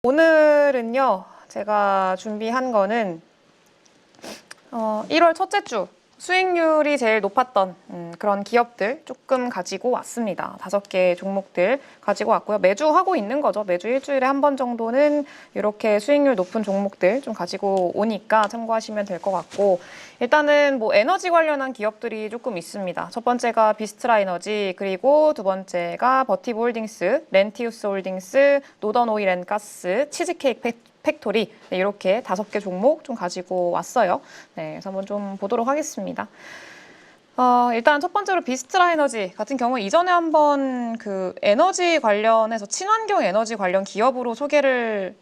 오늘은요, 제가 준비한 거는 1월 첫째 주 수익률이 제일 높았던 그런 기업들 조금 가지고 왔습니다. 5개 종목들 가지고 왔고요. 매주 하고 있는 거죠. 매주 일주일에 한 번 정도는 이렇게 수익률 높은 종목들 좀 가지고 오니까 참고하시면 될 것 같고, 일단은 뭐 에너지 관련한 기업들이 조금 있습니다. 첫 번째가 비스트라 에너지, 그리고 두 번째가 버티브 홀딩스, 렌티우스 홀딩스, 노던 오일 앤 가스, 치즈케이크 팩토리, 네, 이렇게 5개 종목 좀 가지고 왔어요. 네, 그래서 한번 좀 보도록 하겠습니다. 일단 첫 번째로 비스트라 에너지 같은 경우 이전에 한번 그 에너지 관련해서 친환경 에너지 관련 기업으로 소개를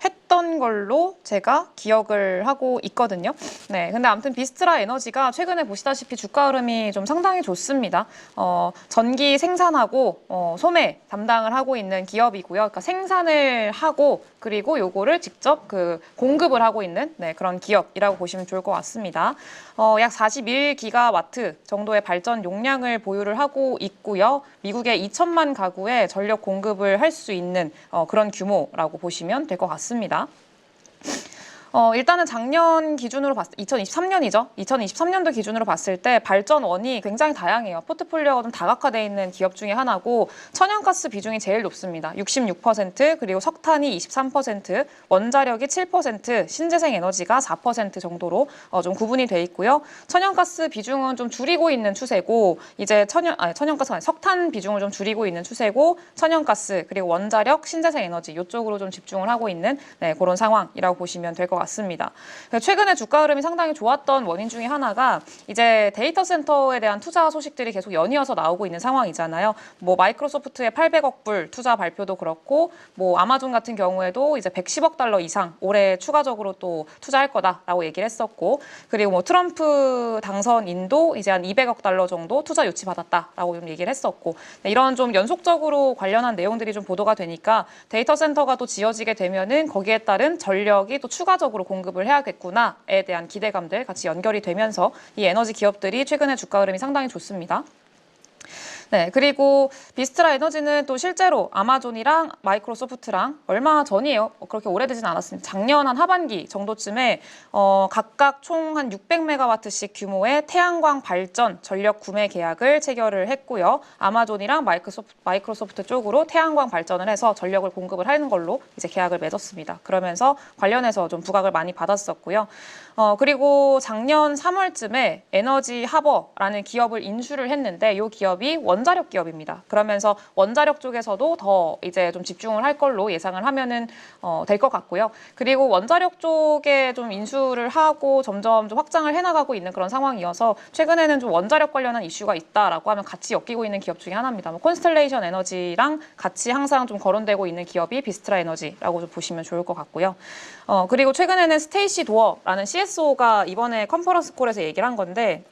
했던 걸로 제가 기억을 하고 있거든요. 네, 근데 아무튼 비스트라 에너지가 최근에 보시다시피 주가 흐름이 좀 상당히 좋습니다. 전기 생산하고 소매 담당을 하고 있는 기업이고요. 그러니까 생산을 하고 그리고 요거를 직접 그 공급을 하고 있는 그런 기업이라고 보시면 좋을 것 같습니다. 약 41기가와트 정도의 발전 용량을 보유를 하고 있고요. 미국의 2천만 가구에 전력 공급을 할 수 있는 그런 규모라고 보시면 될 것 같습니다. 일단은 작년 기준으로 봤을 때 2023년이죠. 2023년도 기준으로 봤을 때 발전원이 굉장히 다양해요. 포트폴리오가 좀 다각화되어 있는 기업 중에 하나고 천연가스 비중이 제일 높습니다. 66%, 그리고 석탄이 23%, 원자력이 7%, 신재생 에너지가 4% 정도로 좀 구분이 돼 있고요. 천연가스 비중은 좀 줄이고 있는 추세고, 이제 천연가스가 아니라 석탄 비중을 좀 줄이고 있는 추세고, 천연가스 그리고 원자력, 신재생 에너지 이쪽으로 좀 집중을 하고 있는 그런 상황이라고 보시면 될 것 같습니다. 최근에 주가 흐름이 상당히 좋았던 원인 중에 하나가 이제 데이터 센터에 대한 투자 소식들이 계속 연이어서 나오고 있는 상황이잖아요. 뭐 마이크로소프트의 800억 불 투자 발표도 그렇고, 뭐 아마존 같은 경우에도 이제 110억 달러 이상 올해 추가적으로 또 투자할 거다라고 얘기를 했었고, 그리고 뭐 트럼프 당선인도 이제 한 200억 달러 정도 투자 유치 받았다라고 좀 얘기를 했었고, 이런 좀 연속적으로 관련한 내용들이 좀 보도가 되니까 데이터 센터가 또 지어지게 되면은 거기에 따른 전력이 또 추가적으로 공급을 해야겠구나에 대한 기대감들 같이 연결이 되면서 이 에너지 기업들이 최근에 주가 흐름이 상당히 좋습니다. 네, 그리고 비스트라 에너지는 또 실제로 아마존이랑 마이크로소프트랑 얼마 전이에요. 그렇게 오래되진 않았습니다. 작년 한 하반기 정도쯤에 각각 총 한 600메가와트씩 규모의 태양광 발전 전력 구매 계약을 체결을 했고요. 아마존이랑 마이크로소프트 쪽으로 태양광 발전을 해서 전력을 공급을 하는 걸로 이제 계약을 맺었습니다. 그러면서 관련해서 좀 부각을 많이 받았었고요. 그리고 작년 3월쯤에 에너지 하버라는 기업을 인수를 했는데, 이 기업이 원자력 기업입니다. 그러면서 원자력 쪽에서도 더 이제 좀 집중을 할 걸로 예상을 하면은 될 것 같고요. 그리고 원자력 쪽에 좀 인수를 하고 점점 좀 확장을 해나가고 있는 그런 상황이어서 최근에는 좀 원자력 관련한 이슈가 있다라고 하면 같이 엮이고 있는 기업 중에 하나입니다. 뭐 콘스텔레이션 에너지랑 같이 항상 좀 거론되고 있는 기업이 비스트라 에너지라고 좀 보시면 좋을 것 같고요. 그리고 최근에는 스테이시 도어라는 CSO가 이번에 컨퍼런스 콜에서 얘기를 한 건데,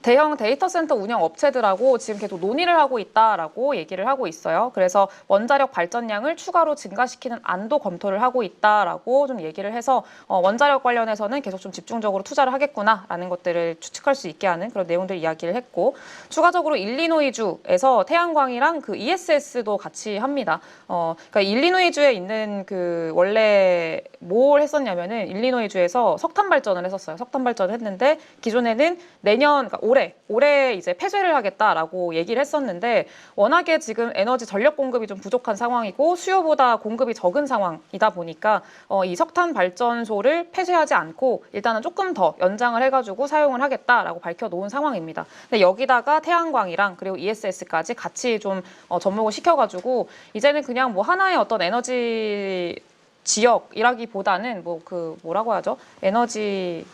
대형 데이터 센터 운영 업체들하고 지금 계속 논의를 하고 있다라고 얘기를 하고 있어요. 그래서 원자력 발전량을 추가로 증가시키는 안도 검토를 하고 있다라고 좀 얘기를 해서 원자력 관련해서는 계속 좀 집중적으로 투자를 하겠구나라는 것들을 추측할 수 있게 하는 그런 내용들 이야기를 했고, 추가적으로 일리노이주에서 태양광이랑 그 ESS도 같이 합니다. 그러니까 일리노이주에 있는 그 원래 뭘 했었냐면은 일리노이주에서 석탄 발전을 했었어요. 석탄 발전을 했는데 기존에는 내년, 그러니까 올해 이제 폐쇄를 하겠다라고 얘기를 했었는데, 워낙에 지금 에너지 전력 공급이 좀 부족한 상황이고 수요보다 공급이 적은 상황이다 보니까 이 석탄 발전소를 폐쇄하지 않고 일단은 조금 더 연장을 해가지고 사용을 하겠다라고 밝혀놓은 상황입니다. 근데 여기다가 태양광이랑 그리고 ESS까지 같이 좀 접목을 시켜가지고 이제는 그냥 뭐 하나의 어떤 에너지 지역이라기보다는 뭐 그 뭐라고 하죠? 에너지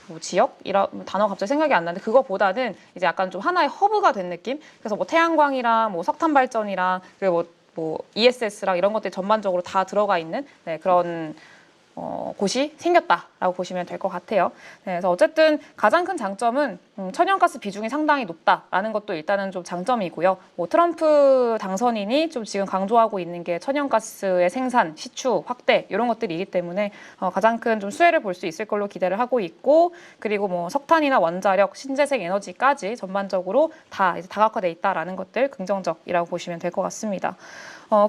뭐 지역이라 단어 갑자기 생각이 안 나는데, 그거보다는 이제 약간 좀 하나의 허브가 된 느낌. 그래서 뭐 태양광이랑 뭐 석탄 발전이랑 그리고 뭐 ESS랑 이런 것들이 전반적으로 다 들어가 있는 그런 곳이 생겼다. 있다라고 보시면 될 것 같아요. 네, 그래서 어쨌든 가장 큰 장점은 천연가스 비중이 상당히 높다라는 것도 일단은 좀 장점이고요. 뭐 트럼프 당선인이 좀 지금 강조하고 있는 게 천연가스의 생산, 시추, 확대 이런 것들이기 때문에 가장 큰 좀 수혜를 볼 수 있을 걸로 기대를 하고 있고, 그리고 뭐 석탄이나 원자력, 신재생 에너지까지 전반적으로 다 이제 다각화돼 있다라는 것들 긍정적이라고 보시면 될 것 같습니다.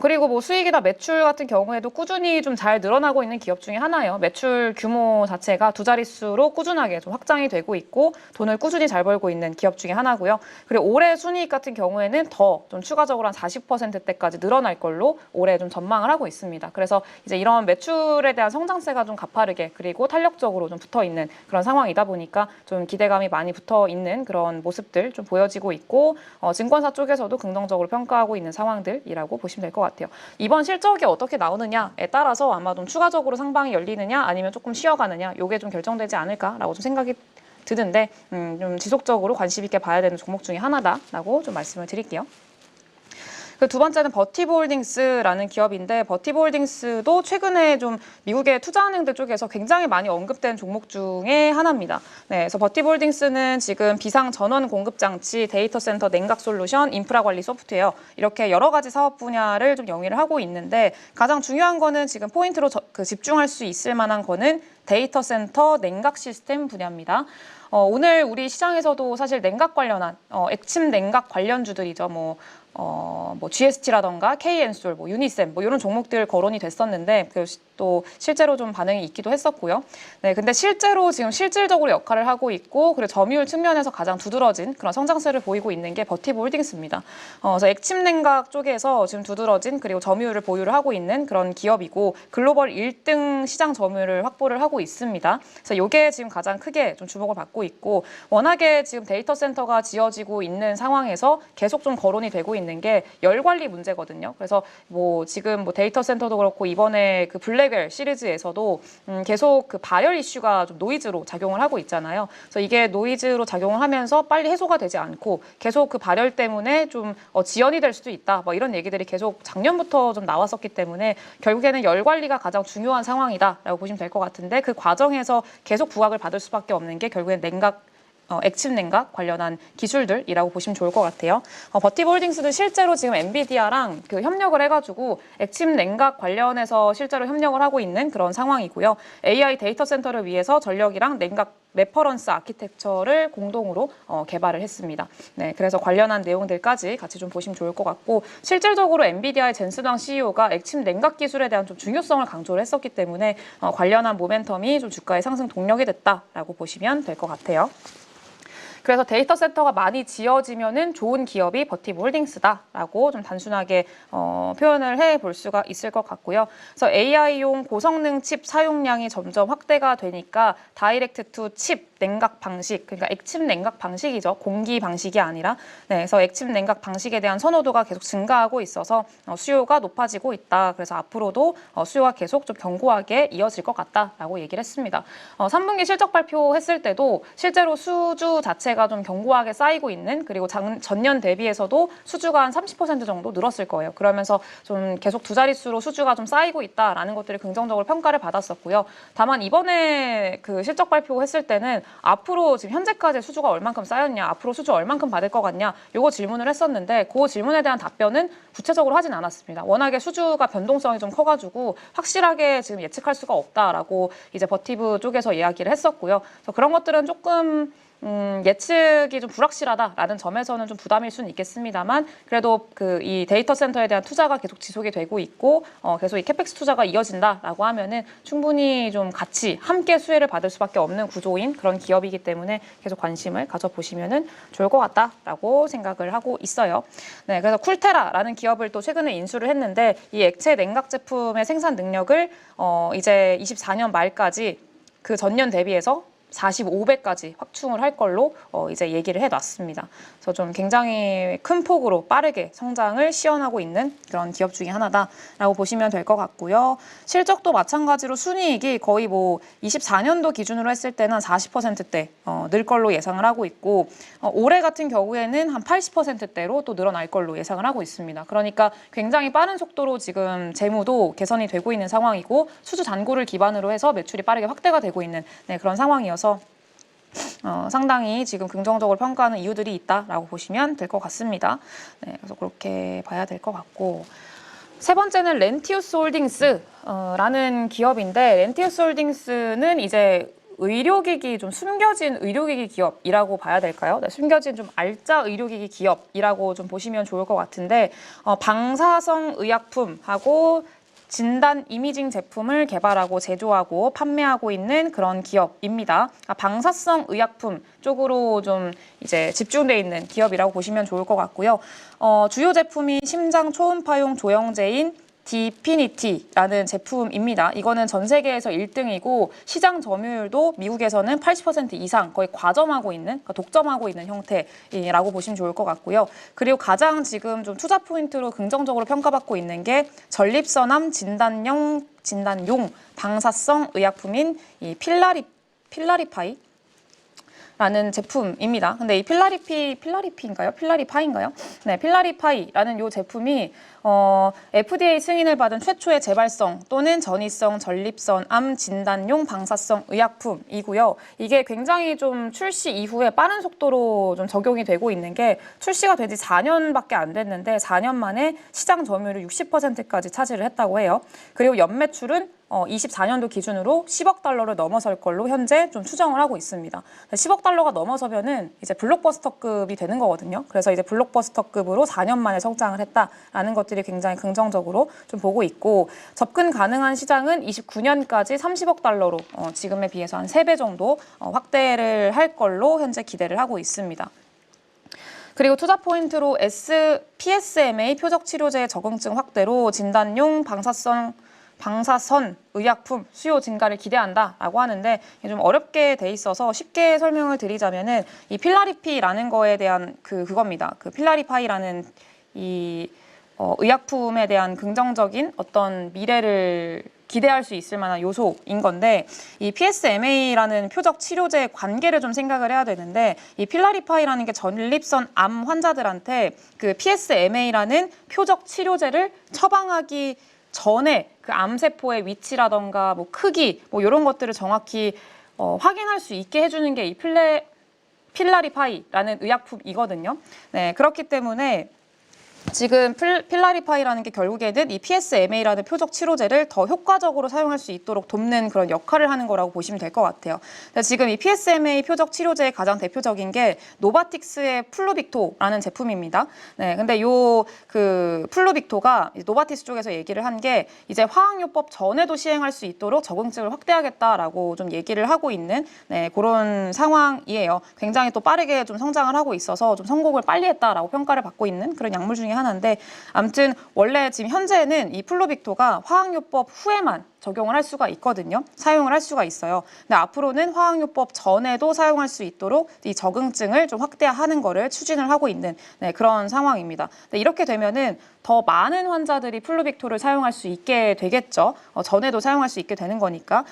그리고 뭐 수익이나 매출 같은 경우에도 꾸준히 좀 잘 늘어나고 있는 기업 중에 하나예요. 매출 규모 자체가 두 자릿수로 꾸준하게 좀 확장이 되고 있고 돈을 꾸준히 잘 벌고 있는 기업 중에 하나고요. 그리고 올해 순이익 같은 경우에는 더 좀 추가적으로 한 40%대까지 늘어날 걸로 올해 좀 전망을 하고 있습니다. 그래서 이제 이런 매출에 대한 성장세가 좀 가파르게 그리고 탄력적으로 좀 붙어 있는 그런 상황이다 보니까 좀 기대감이 많이 붙어 있는 그런 모습들 좀 보여지고 있고, 증권사 쪽에서도 긍정적으로 평가하고 있는 상황들이라고 보시면 될 것 같아요. 이번 실적이 어떻게 나오느냐에 따라서 아마 좀 추가적으로 상방이 열리느냐 아니면 조금 쉬어가느냐 이게 좀 결정되지 않을까라고 좀 생각이 드는데, 좀 지속적으로 관심 있게 봐야 되는 종목 중에 하나다라고 좀 말씀을 드릴게요. 그 두 번째는 버티브홀딩스라는 기업인데, 버티브홀딩스도 최근에 좀 미국의 투자은행들 쪽에서 굉장히 많이 언급된 종목 중에 하나입니다. 네, 그래서 버티브홀딩스는 지금 비상 전원 공급 장치, 데이터 센터 냉각 솔루션, 인프라 관리 소프트웨어 이렇게 여러 가지 사업 분야를 좀 영위를 하고 있는데, 가장 중요한 거는 지금 포인트로 집중할 수 있을 만한 거는 데이터 센터 냉각 시스템 분야입니다. 오늘 우리 시장에서도 사실 냉각 관련한 액침 냉각 관련주들이죠. 뭐 GST라던가 KN솔, 뭐 유니셈, 뭐 이런 종목들 거론이 됐었는데 또 실제로 좀 반응이 있기도 했었고요. 네, 근데 실제로 지금 실질적으로 역할을 하고 있고, 그리고 점유율 측면에서 가장 두드러진 그런 성장세를 보이고 있는 게 버티브홀딩스입니다. 그래서 액침 냉각 쪽에서 지금 두드러진 그리고 점유율을 보유를 하고 있는 그런 기업이고, 글로벌 1등 시장 점유율을 확보를 하고 있습니다. 그래서 이게 지금 가장 크게 좀 주목을 받고 있고, 워낙에 지금 데이터 센터가 지어지고 있는 상황에서 계속 좀 거론이 되고 있는 게 열 관리 문제거든요. 그래서 뭐 지금 뭐 데이터 센터도 그렇고 이번에 그 블랙웰 시리즈에서도 계속 그 발열 이슈가 좀 노이즈로 작용을 하고 있잖아요. 그래서 이게 노이즈로 작용을 하면서 빨리 해소가 되지 않고 계속 그 발열 때문에 좀 지연이 될 수도 있다. 뭐 이런 얘기들이 계속 작년부터 좀 나왔었기 때문에 결국에는 열 관리가 가장 중요한 상황이다라고 보시면 될 것 같은데, 그 과정에서 계속 부각을 받을 수밖에 없는 게 결국엔 냉각 액침 냉각 관련한 기술들이라고 보시면 좋을 것 같아요. 버티브홀딩스는 실제로 지금 엔비디아랑 그 협력을 해가지고 액침 냉각 관련해서 실제로 협력을 하고 있는 그런 상황이고요. AI 데이터 센터를 위해서 전력이랑 냉각 레퍼런스 아키텍처를 공동으로 개발을 했습니다. 네, 그래서 관련한 내용들까지 같이 좀 보시면 좋을 것 같고, 실질적으로 엔비디아의 젠스당 CEO가 액침 냉각 기술에 대한 좀 중요성을 강조를 했었기 때문에 관련한 모멘텀이 좀 주가의 상승 동력이 됐다라고 보시면 될 것 같아요. 그래서 데이터 센터가 많이 지어지면은 좋은 기업이 버티브홀딩스다라고 좀 단순하게 표현을 해볼 수가 있을 것 같고요. 그래서 AI용 고성능 칩 사용량이 점점 확대가 되니까 다이렉트 투 칩 냉각 방식, 그러니까 액침 냉각 방식이죠. 공기 방식이 아니라. 네, 그래서 액침 냉각 방식에 대한 선호도가 계속 증가하고 있어서 수요가 높아지고 있다. 그래서 앞으로도 수요가 계속 좀 견고하게 이어질 것 같다라고 얘기를 했습니다. 3분기 실적 발표했을 때도 실제로 수주 자체가 좀 견고하게 쌓이고 있는, 그리고 전년 대비해서도 수주가 한 30% 정도 늘었을 거예요. 그러면서 좀 계속 두 자릿수로 수주가 좀 쌓이고 있다라는 것들이 긍정적으로 평가를 받았었고요. 다만 이번에 그 실적 발표했을 때는 앞으로 지금 현재까지 수주가 얼만큼 쌓였냐, 앞으로 수주 얼만큼 받을 것 같냐, 요거 질문을 했었는데 그 질문에 대한 답변은 구체적으로 하진 않았습니다. 워낙에 수주가 변동성이 좀 커가지고 확실하게 지금 예측할 수가 없다라고 이제 버티브 쪽에서 이야기를 했었고요. 그래서 그런 것들은 조금 예측이 좀 불확실하다라는 점에서는 좀 부담일 수는 있겠습니다만, 그래도 그 이 데이터 센터에 대한 투자가 계속 지속이 되고 있고 계속 이 캐펙스 투자가 이어진다라고 하면은 충분히 좀 같이 함께 수혜를 받을 수밖에 없는 구조인 그런 기업이기 때문에 계속 관심을 가져보시면은 좋을 것 같다라고 생각을 하고 있어요. 네, 그래서 쿨테라라는 기업을 또 최근에 인수를 했는데, 이 액체 냉각 제품의 생산 능력을 이제 24년 말까지 그 전년 대비해서 45배까지 확충을 할 걸로 이제 얘기를 해놨습니다. 그래서 좀 굉장히 큰 폭으로 빠르게 성장을 시현하고 있는 그런 기업 중에 하나다라고 보시면 될 것 같고요. 실적도 마찬가지로 순이익이 거의 뭐 24년도 기준으로 했을 때는 한 40%대 늘 걸로 예상을 하고 있고 올해 같은 경우에는 한 80%대로 또 늘어날 걸로 예상을 하고 있습니다. 그러니까 굉장히 빠른 속도로 지금 재무도 개선이 되고 있는 상황이고 수주 잔고를 기반으로 해서 매출이 빠르게 확대가 되고 있는 그런 상황이어서 상당히 지금 긍정적으로 평가하는 이유들이 있다라고 보시면 될 것 같습니다. 네, 그래서 그렇게 봐야 될 것 같고 세 번째는 렌티우스 홀딩스라는 기업인데 렌티우스 홀딩스는 이제 의료기기 좀 숨겨진 의료기기 기업이라고 봐야 될까요? 네, 숨겨진 좀 알짜 의료기기 기업이라고 좀 보시면 좋을 것 같은데 방사성 의약품하고 진단 이미징 제품을 개발하고 제조하고 판매하고 있는 그런 기업입니다. 방사성 의약품 쪽으로 좀 이제 집중돼 있는 기업이라고 보시면 좋을 것 같고요. 주요 제품이 심장 초음파용 조영제인 디피니티라는 제품입니다. 이거는 전 세계에서 1등이고 시장 점유율도 미국에서는 80% 이상 거의 과점하고 있는, 그러니까 독점하고 있는 형태라고 보시면 좋을 것 같고요. 그리고 가장 지금 좀 투자 포인트로 긍정적으로 평가받고 있는 게 전립선암 진단용 방사성 의약품인 이 필라리파이 라는 제품입니다. 근데 이 필라리파인가요? 네, 필라리파이라는 이 제품이 FDA 승인을 받은 최초의 재발성 또는 전이성 전립선암 진단용 방사성 의약품이고요. 이게 굉장히 좀 출시 이후에 빠른 속도로 좀 적용이 되고 있는 게 출시가 된 지 4년밖에 안 됐는데 4년 만에 시장 점유율을 60%까지 차지를 했다고 해요. 그리고 연매출은 24년도 기준으로 10억 달러를 넘어설 걸로 현재 좀 추정을 하고 있습니다. 10억 달러가 넘어서면은 이제 블록버스터급이 되는 거거든요. 그래서 이제 블록버스터급으로 4년 만에 성장을 했다라는 것들이 굉장히 긍정적으로 좀 보고 있고 접근 가능한 시장은 29년까지 30억 달러로 지금에 비해서 한 3배 정도 확대를 할 걸로 현재 기대를 하고 있습니다. 그리고 투자 포인트로 PSMA 표적 치료제 적응증 확대로 진단용 방사선 의약품 수요 증가를 기대한다라고 하는데 좀 어렵게 돼 있어서 쉽게 설명을 드리자면은 이 필라리피라는 거에 대한 그겁니다. 그 필라리파이라는 이 의약품에 대한 긍정적인 어떤 미래를 기대할 수 있을 만한 요소인 건데 이 PSMA라는 표적 치료제 관계를 좀 생각을 해야 되는데 이 필라리파이라는 게 전립선 암 환자들한테 그 PSMA라는 표적 치료제를 처방하기 전에 그 암세포의 위치라던가 뭐 크기 뭐 이런 것들을 정확히 확인할 수 있게 해주는 게 이 필라리파이라는 의약품이거든요. 네, 그렇기 때문에 지금 필라리파이라는 게 결국에는 이 PSMA라는 표적 치료제를 더 효과적으로 사용할 수 있도록 돕는 그런 역할을 하는 거라고 보시면 될 것 같아요. 지금 이 PSMA 표적 치료제의 가장 대표적인 게 노바틱스의 플루빅토라는 제품입니다. 네, 근데 요 플루빅토가 노바틱스 쪽에서 얘기를 한 게 이제 화학요법 전에도 시행할 수 있도록 적응증을 확대하겠다라고 좀 얘기를 하고 있는 그런 상황이에요. 굉장히 또 빠르게 좀 성장을 하고 있어서 좀 성공을 빨리 했다라고 평가를 받고 있는 그런 약물 중에 하나인데 아무튼 원래 지금 현재는 이 플루빅토가 화학요법 후에만 적용을 할 수가 있거든요. 사용을 할 수가 있어요. 근데 앞으로는 화학요법 전에도 사용할 수 있도록 이 적응증을 좀 확대하는 거를 추진을 하고 있는 그런 상황입니다. 이렇게 되면은 더 많은 환자들이 플루빅토를 사용할 수 있게 되겠죠. 전에도 사용할 수 있게 되는 거니까.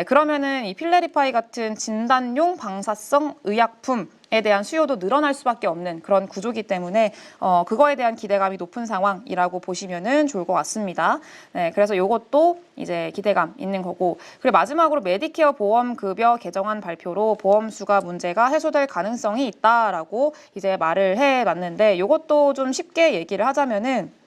그러면은 이 필라리파이 같은 진단용 방사성 의약품에 대한 수요도 늘어날 수밖에 없는 그런 구조기 때문에 그거에 대한 기대감이 높은 상황이라고 보시면은 좋을 것 같습니다. 그래서 이것도 이제 기대감 있는 거고 그리고 마지막으로 메디케어 보험급여 개정안 발표로 보험수가 문제가 해소될 가능성이 있다라고 이제 말을 해놨는데 이것도 좀 쉽게 얘기를 하자면은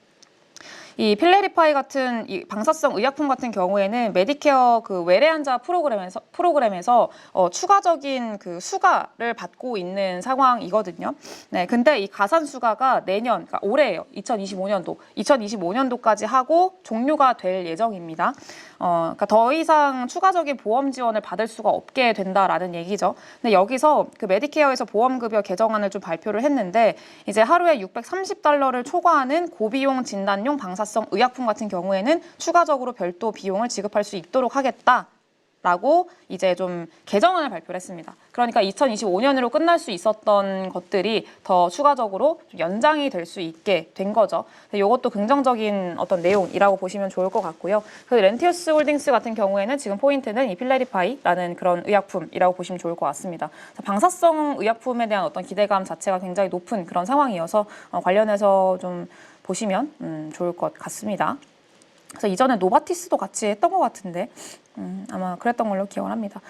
이 필라리파이 같은 이 방사성 의약품 같은 경우에는 메디케어 그 외래 환자 프로그램에서 추가적인 그 수가를 받고 있는 상황이거든요. 네, 근데 이 가산 수가가 내년, 그러니까 올해예요. 2025년도까지 하고 종료가 될 예정입니다. 그러니까 더 이상 추가적인 보험 지원을 받을 수가 없게 된다라는 얘기죠. 근데 여기서 그 메디케어에서 보험급여 개정안을 좀 발표를 했는데 이제 하루에 $630를 초과하는 고비용 진단용 방사성 의약품 같은 경우에는 추가적으로 별도 비용을 지급할 수 있도록 하겠다. 라고 이제 좀 개정안을 발표를 했습니다. 그러니까 2025년으로 끝날 수 있었던 것들이 더 추가적으로 좀 연장이 될 수 있게 된 거죠. 이것도 긍정적인 어떤 내용이라고 보시면 좋을 것 같고요. 그 렌티우스 홀딩스 같은 경우에는 지금 포인트는 이 필라리파이라는 그런 의약품이라고 보시면 좋을 것 같습니다. 방사성 의약품에 대한 어떤 기대감 자체가 굉장히 높은 그런 상황이어서 관련해서 좀 보시면 좋을 것 같습니다. 그래서 이전에 노바티스도 같이 했던 것 같은데 아마 그랬던 걸로 기억을 합니다.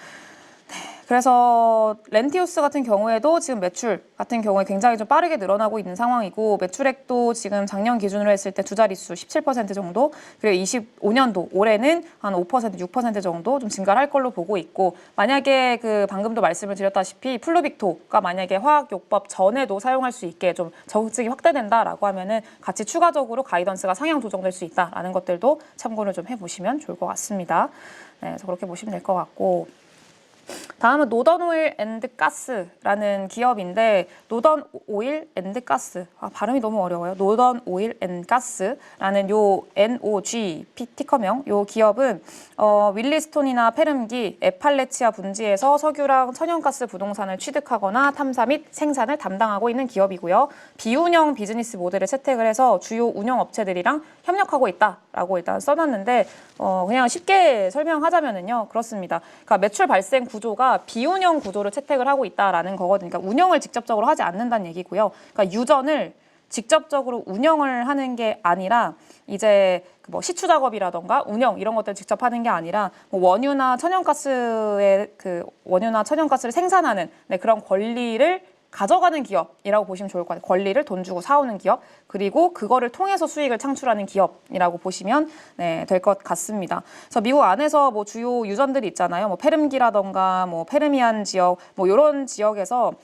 네, 그래서 렌티우스 같은 경우에도 지금 매출 같은 경우에 굉장히 좀 빠르게 늘어나고 있는 상황이고 매출액도 지금 작년 기준으로 했을 때 두 자릿수 17% 정도 그리고 25년도 올해는 한 5%, 6% 정도 좀 증가를 할 걸로 보고 있고 만약에 그 방금도 말씀을 드렸다시피 플루빅토가 만약에 화학요법 전에도 사용할 수 있게 좀 적응증이 확대된다라고 하면은 같이 추가적으로 가이던스가 상향 조정될 수 있다라는 것들도 참고를 좀 해보시면 좋을 것 같습니다. 네, 그래서 그렇게 보시면 될 것 같고 다음은 노던오일 앤드 가스라는 기업인데 노던오일 앤드 가스 발음이 너무 어려워요. 노던오일 앤드 가스라는 요 NOG 티커명 요 기업은 윌리스톤이나 페름기, 에팔레치아 분지에서 석유랑 천연가스 부동산을 취득하거나 탐사 및 생산을 담당하고 있는 기업이고요. 비운영 비즈니스 모델을 채택을 해서 주요 운영업체들이랑 협력하고 있다라고 일단 써놨는데 그냥 쉽게 설명하자면은요 그렇습니다. 그러니까 매출 발생 구조가 비운영 구조를 채택을 하고 있다라는 거거든요. 그러니까 운영을 직접적으로 하지 않는다는 얘기고요. 그러니까 유전을 직접적으로 운영을 하는 게 아니라 이제 뭐 시추 작업이라던가 운영 이런 것들 직접 하는 게 아니라 뭐 원유나 천연가스의 원유나 천연가스를 생산하는 그런 권리를 가져가는 기업이라고 보시면 좋을 것 같아요. 권리를 돈 주고 사오는 기업, 그리고 그거를 통해서 수익을 창출하는 기업이라고 보시면 될 것 같습니다. 그래서 미국 안에서 뭐 주요 유전들이 있잖아요. 뭐 페름기라던가 뭐 페르미안 지역, 뭐 이런 지역에서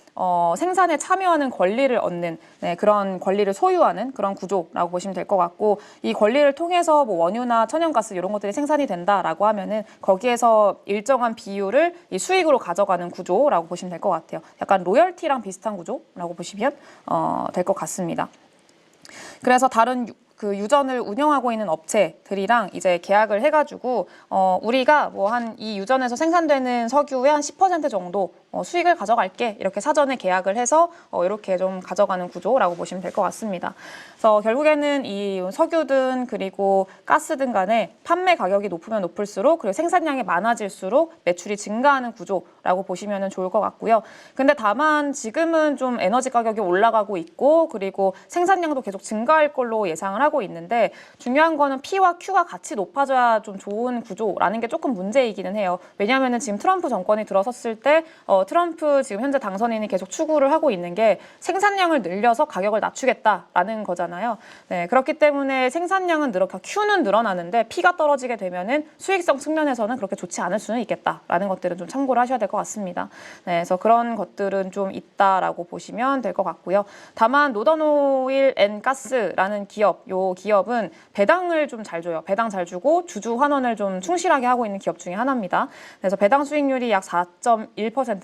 생산에 참여하는 권리를 얻는 그런 권리를 소유하는 그런 구조라고 보시면 될 것 같고 이 권리를 통해서 뭐 원유나 천연가스 이런 것들이 생산이 된다라고 하면은 거기에서 일정한 비율을 이 수익으로 가져가는 구조라고 보시면 될 것 같아요. 약간 로열티랑 비슷한 구조라고 보시면 될 것 같습니다. 그래서 다른 그 유전을 운영하고 있는 업체들이랑 이제 계약을 해가지고 우리가 뭐 한 이 유전에서 생산되는 석유의 한 10% 정도 수익을 가져갈게 이렇게 사전에 계약을 해서 이렇게 좀 가져가는 구조라고 보시면 될 것 같습니다. 그래서 결국에는 이 석유든 그리고 가스든 간에 판매 가격이 높으면 높을수록 그리고 생산량이 많아질수록 매출이 증가하는 구조라고 보시면 좋을 것 같고요. 근데 다만 지금은 좀 에너지 가격이 올라가고 있고 그리고 생산량도 계속 증가할 걸로 예상을 하고 있는데 중요한 거는 P와 Q가 같이 높아져야 좀 좋은 구조라는 게 조금 문제이기는 해요. 왜냐하면 지금 트럼프 정권이 들어섰을 때 트럼프 지금 현재 당선인이 계속 추구를 하고 있는 게 생산량을 늘려서 가격을 낮추겠다라는 거잖아요. 네, 그렇기 때문에 생산량은 Q는 늘어나는데 P가 떨어지게 되면은 수익성 측면에서는 그렇게 좋지 않을 수는 있겠다라는 것들은 좀 참고를 하셔야 될 것 같습니다. 네, 그래서 그런 것들은 좀 있다라고 보시면 될 것 같고요. 다만 노던오일 앤 가스라는 기업, 요 기업은 배당을 좀 잘 줘요. 배당 잘 주고 주주 환원을 좀 충실하게 하고 있는 기업 중에 하나입니다. 그래서 배당 수익률이 약 4.1%,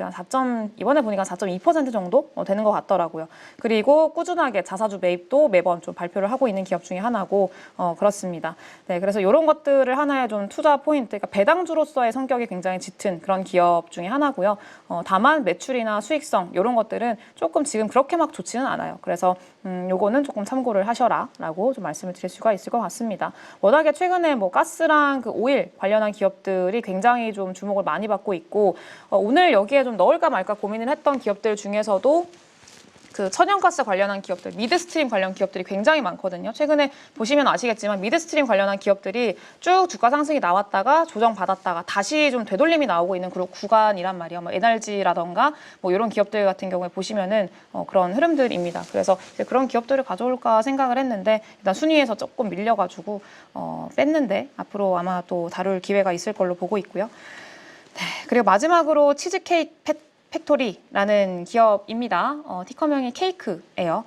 이번에 보니까 4.2% 정도 되는 것 같더라고요. 그리고 꾸준하게 자사주 매입도 매번 좀 발표를 하고 있는 기업 중에 하나고 그렇습니다. 네, 그래서 이런 것들을 하나의 좀 투자 포인트, 그러니까 배당주로서의 성격이 굉장히 짙은 그런 기업 중에 하나고요. 다만 매출이나 수익성 이런 것들은 조금 지금 그렇게 막 좋지는 않아요. 그래서 요거는 조금 참고를 하셔라라고 좀 말씀을 드릴 수가 있을 것 같습니다. 워낙에 최근에 뭐 가스랑 그 오일 관련한 기업들이 굉장히 좀 주목을 많이 받고 있고 오늘 여기에 좀 넣을까 말까 고민을 했던 기업들 중에서도 그 천연가스 관련한 기업들, 미드스트림 관련 기업들이 굉장히 많거든요. 최근에 보시면 아시겠지만 미드스트림 관련한 기업들이 쭉 주가 상승이 나왔다가 조정받았다가 다시 좀 되돌림이 나오고 있는 그런 구간이란 말이에요. 뭐 NRG라던가 뭐 이런 기업들 같은 경우에 보시면은 그런 흐름들입니다. 그래서 이제 그런 기업들을 가져올까 생각을 했는데 일단 순위에서 조금 밀려가지고 뺐는데 앞으로 아마 또 다룰 기회가 있을 걸로 보고 있고요. 네, 그리고 마지막으로 치즈케이크 팩토리라는 기업입니다. 티커명이 케이크예요.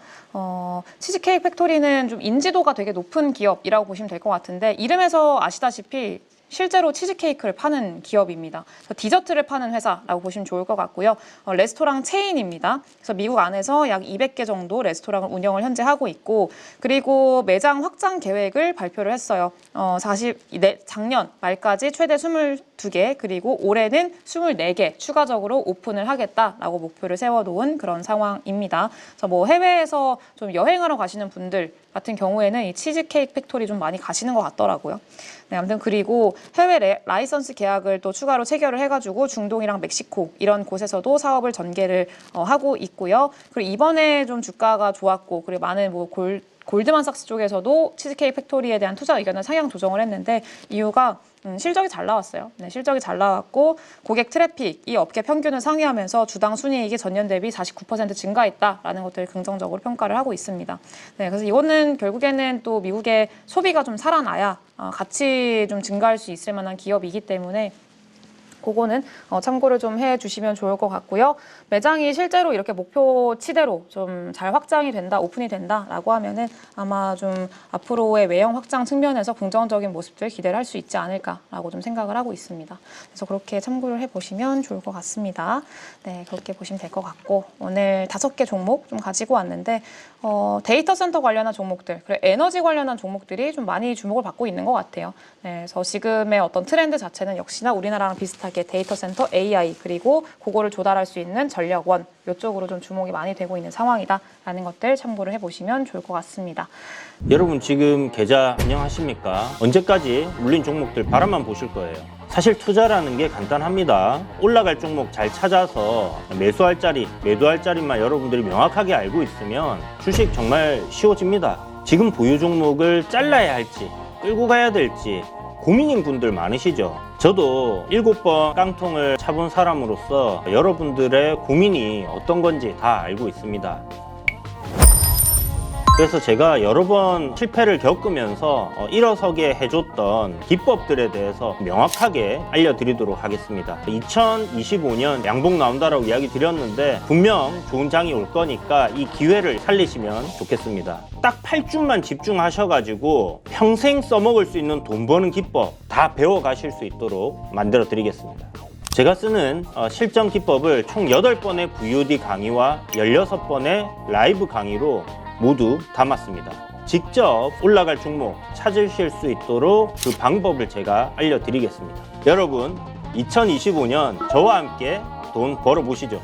치즈케이크 팩토리는 좀 인지도가 되게 높은 기업이라고 보시면 될 것 같은데 이름에서 아시다시피 실제로 치즈케이크를 파는 기업입니다. 디저트를 파는 회사라고 보시면 좋을 것 같고요. 레스토랑 체인입니다. 그래서 미국 안에서 약 200개 정도 레스토랑을 운영을 현재 하고 있고 그리고 매장 확장 계획을 발표를 했어요. 작년 말까지 최대 22개, 그리고 올해는 24개 추가적으로 오픈을 하겠다라고 목표를 세워놓은 그런 상황입니다. 그래서 뭐 해외에서 좀 여행하러 가시는 분들 같은 경우에는 이 치즈케이크 팩토리 좀 많이 가시는 것 같더라고요. 네, 아무튼 그리고 해외 라이선스 계약을 또 추가로 체결을 해가지고 중동이랑 멕시코 이런 곳에서도 사업을 전개를 하고 있고요. 그리고 이번에 좀 주가가 좋았고, 그리고 많은 뭐 골드만삭스 쪽에서도 치즈케이크 팩토리에 대한 투자 의견을 상향 조정을 했는데, 이유가 실적이 잘 나왔어요. 네, 실적이 잘 나왔고 고객 트래픽, 이 업계 평균을 상회하면서 주당 순이익이 전년 대비 49% 증가했다라는 것들을 긍정적으로 평가를 하고 있습니다. 네, 그래서 이거는 결국에는 또 미국의 소비가 좀 살아나야 같이 좀 증가할 수 있을 만한 기업이기 때문에 그거는 참고를 좀 해주시면 좋을 것 같고요. 매장이 실제로 이렇게 목표치대로 좀 잘 확장이 된다, 오픈이 된다라고 하면은 아마 좀 앞으로의 외형 확장 측면에서 긍정적인 모습들 기대를 할 수 있지 않을까라고 좀 생각을 하고 있습니다. 그래서 그렇게 참고를 해보시면 좋을 것 같습니다. 네, 그렇게 보시면 될 것 같고, 오늘 5개 종목 좀 가지고 왔는데 데이터 센터 관련한 종목들, 그리고 에너지 관련한 종목들이 좀 많이 주목을 받고 있는 것 같아요. 네, 그래서 지금의 어떤 트렌드 자체는 역시나 우리나라랑 비슷하게 데이터 센터, AI, 그리고 그거를 조달할 수 있는 전력원, 이쪽으로 좀 주목이 많이 되고 있는 상황이다라는 것들 참고를 해보시면 좋을 것 같습니다. 여러분 지금 계좌 운영하십니까? 언제까지 물린 종목들 바라만 보실 거예요? 사실 투자라는 게 간단합니다. 올라갈 종목 잘 찾아서 매수할 자리, 매도할 자리만 여러분들이 명확하게 알고 있으면 주식 정말 쉬워집니다. 지금 보유 종목을 잘라야 할지 끌고 가야 될지 고민인 분들 많으시죠? 저도 7번 깡통을 차본 사람으로서 여러분들의 고민이 어떤 건지 다 알고 있습니다. 그래서 제가 여러 번 실패를 겪으면서 일어서게 해줬던 기법들에 대해서 명확하게 알려드리도록 하겠습니다. 2025년 양봉 나온다라고 이야기 드렸는데 분명 좋은 장이 올 거니까 이 기회를 살리시면 좋겠습니다. 딱 8주만 집중하셔가지고 평생 써먹을 수 있는 돈 버는 기법 다 배워가실 수 있도록 만들어 드리겠습니다. 제가 쓰는 실전 기법을 총 8번의 VOD 강의와 16번의 라이브 강의로 모두 담았습니다. 직접 올라갈 종목 찾으실 수 있도록 그 방법을 제가 알려드리겠습니다. 여러분 2025년 저와 함께 돈 벌어보시죠.